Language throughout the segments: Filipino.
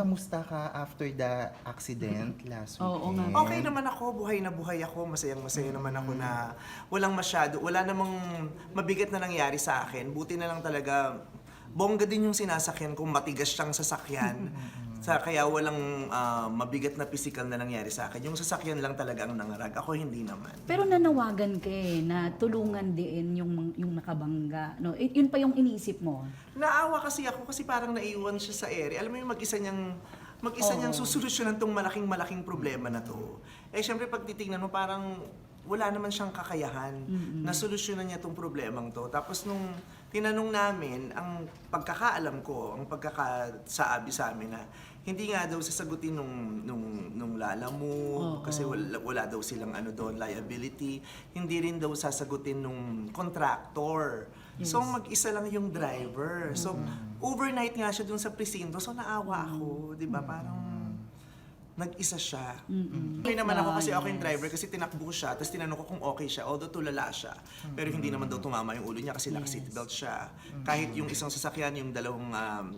kamusta ka after the accident last Oo weekend? nga. Okay naman ako, buhay na buhay ako, masayang-masaya naman ako na wala namang mabigat na nangyari sa akin. Buti na lang talaga, bongga din yung sinasakyan kung matigas siyang sasakyan. Kaya walang mabigat na physical na nangyari sa akin. Yung sasakyan lang talaga ang nangarag. Ako hindi naman. Pero nanawagan ka na tulungan din yung nakabangga. No? Yun pa yung inisip mo. Naawa kasi ako kasi parang naiwan siya sa ere. Alam mo yung mag-isa niyang susolusyonan tong malaking problema na to. Eh syempre pag titingnan mo parang wala naman siyang kakayahan na solusyonan niya tong problemang to. Tapos nung tinanong namin, ang pagkakaalam ko, ang pagkakasaabi sa amin na hindi nga daw sasagutin nung lala mo kasi wala daw silang doon liability. Hindi rin daw sasagutin nung contractor. So mag-isa lang yung driver. So overnight nga siya dun sa presinto. So naawa ako, 'di ba? Parang nag-isa siya. Okay naman ako kasi ako yung driver kasi tinakbo ko siya, tapos tinanong ko kung okay siya, although tulala siya. Pero hindi naman daw tumama yung ulo niya kasi naka-seatbelt siya. Kahit yung isang sasakyan, yung dalawang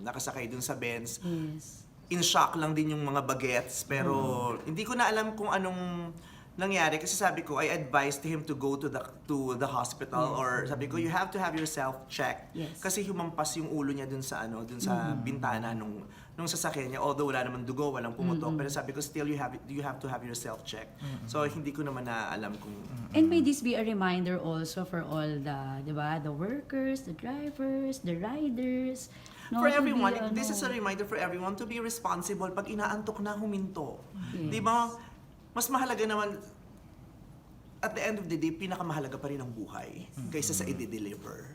nakasakay dun sa Benz, in shock lang din yung mga bagets. Pero hindi ko na alam kung anong nangyari kasi sabi ko, I advised him to go to the hospital or sabi ko, you have to have yourself checked. Kasi humampas yung ulo niya dun sa bintana nung sasakyan niya. Although wala naman dugo, walang pumutok, pero sabi ko, still you have to have yourself checked. So hindi ko naman na alam kung And may this be a reminder also for all the, di ba, the workers, the drivers, the riders. No, for to everyone, be, this is a reminder for everyone to be responsible pag inaantok na huminto. Di ba? Mas mahalaga naman, at the end of the day, pinakamahalaga pa rin ang buhay kaysa sa i-deliver.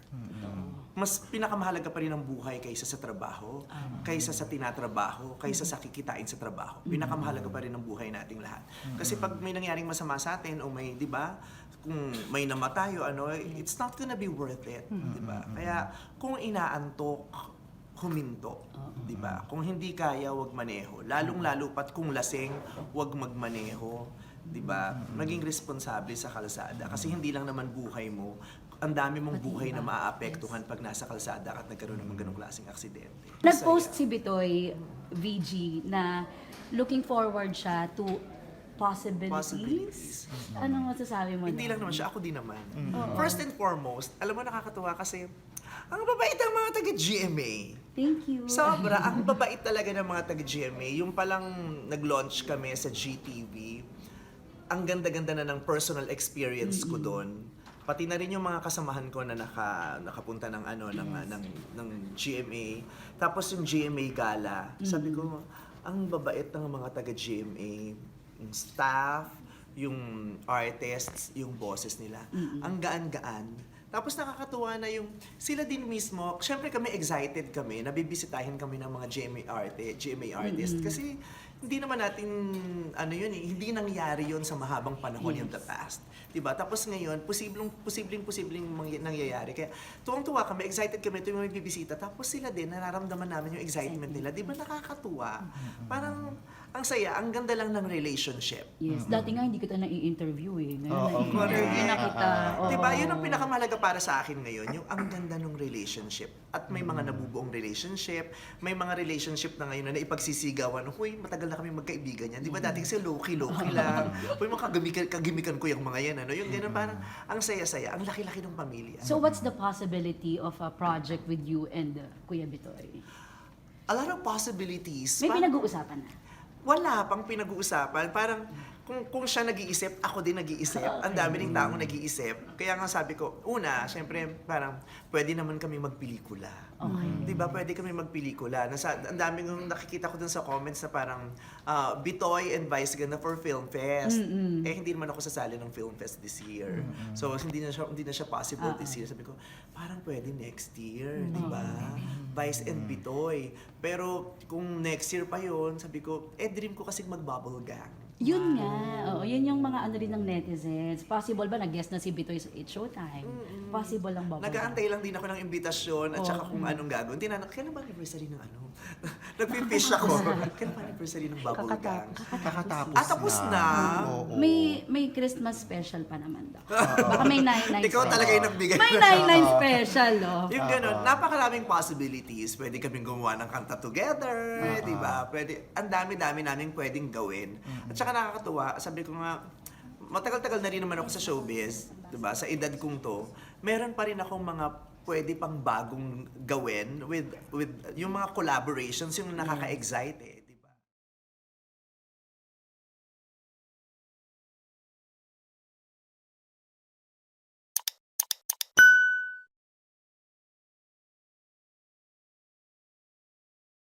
Mas pinakamahalaga pa rin ang buhay kaysa sa trabaho, kaysa sa tinatrabaho, kaysa sa kikitain sa trabaho. Pinakamahalaga pa rin ang buhay nating lahat. Kasi pag may nangyaring masama sa atin o may, 'di ba, kung may namatay o it's not gonna be worth it, 'di ba? Kaya kung inaantok, huminto, 'di ba? Kung hindi kaya, wag maneho. Lalong-lalo pat kung lasing, wag magmaneho, 'di ba? Maging responsable sa kalsada kasi hindi lang naman buhay mo, ang dami mong buhay na maaapektuhan pag nasa kalsada at nagkaroon ng ganung klaseng aksidente. Nag-post si Bitoy, VG, na looking forward siya to possibilities. Anong masasabi mo? Hindi na? lang naman siya, ako din naman. First and foremost, alam mo nakakatuwa kasi ang babait ng mga taga-GMA. Thank you. Sobra, ang babait talaga ng mga taga-GMA. Yung palang nag-launch kami sa GTV, ang ganda-ganda na ng personal experience ko doon. Pati na rin yung mga kasamahan ko na nakapunta ng ng GMA. Tapos yung GMA gala. Sabi ko, ang babait ng mga taga-GMA, yung staff, yung artists, yung bosses nila. Ang gaan-gaan. Tapos nakakatuwa na yung sila din mismo, syempre kami excited kami, nabibisitahin kami ng mga GMA artists kasi hindi naman natin hindi nangyari yun sa mahabang panahon in the past. 'Di ba? Tapos ngayon, posibleng nangyayari. Kaya tuwang-tuwa kami, excited kami tuwing may bibisita. Tapos sila din nararamdaman namin yung excitement nila. 'Di ba nakakatuwa? Parang ang saya, ang ganda lang ng relationship. Yes, dati nga hindi kita na-i-interview Ngayon, correct. na kita. Diba, yun ang pinakamahalaga para sa akin ngayon, yung ang ganda ng relationship. At may mga nabubuong relationship, may mga relationship na ngayon na ipagsisigawan, huy, matagal na kami magkaibigan yan. Diba dati kasi low-key lang. Huy, mga kagimikan ko yung mga yan. Yung ganun, parang ang saya-saya, ang laki-laki ng pamilya. So what's the possibility of a project with you and Kuya Bitoy? A lot of possibilities. May pinag-uusapan na. Wala pang pinag-uusapan. Parang kung siya nag-iisip, ako din nag-iisip. Ang dami ng taong nag-iisip. Kaya nga sabi ko, una, syempre, parang pwede naman kami magpelikula. Di ba? Pwede kami magpelikula. Ang dami ng nakikita ko dun sa comments na parang Bitoy and Vice ganda for Film Fest. Eh, hindi naman ako sasali ng Film Fest this year. So, hindi na siya possible this year. Sabi ko, parang pwede next year, di ba? Vice and Bitoy. Pero kung next year pa yon, sabi ko, dream ko kasi mag-bubble gang. Yun nga, oo, yun yung mga ano rin ng netizens. Possible ba nag-guest na si Bitoy sa It's Showtime? Possible lang ba? Nag-aantay lang din ako ng imbitasyon at saka kung anong gagawin. Tinanong, kailan ba anniversary ng ano? Nagpipish ako. Kailan ba anniversary ng Bubble Gang? Kakatapos Tapos na. Oo. May Christmas special pa naman daw. Baka may 9-9 Ikaw special. talaga yung nagbigay. May 9-9 special, oh. Yung gano'n, napakaraming possibilities. Pwede kaming gumawa ng kanta together, di ba? Pwede, ang dami-dami naming pwedeng gawin. At saka nakakatuwa, sabi ko nga, matagal-tagal na rin naman ako sa showbiz, di ba? Sa edad kong to, meron pa rin akong mga pwede pang bagong gawin with yung mga collaborations, yung nakaka-excited.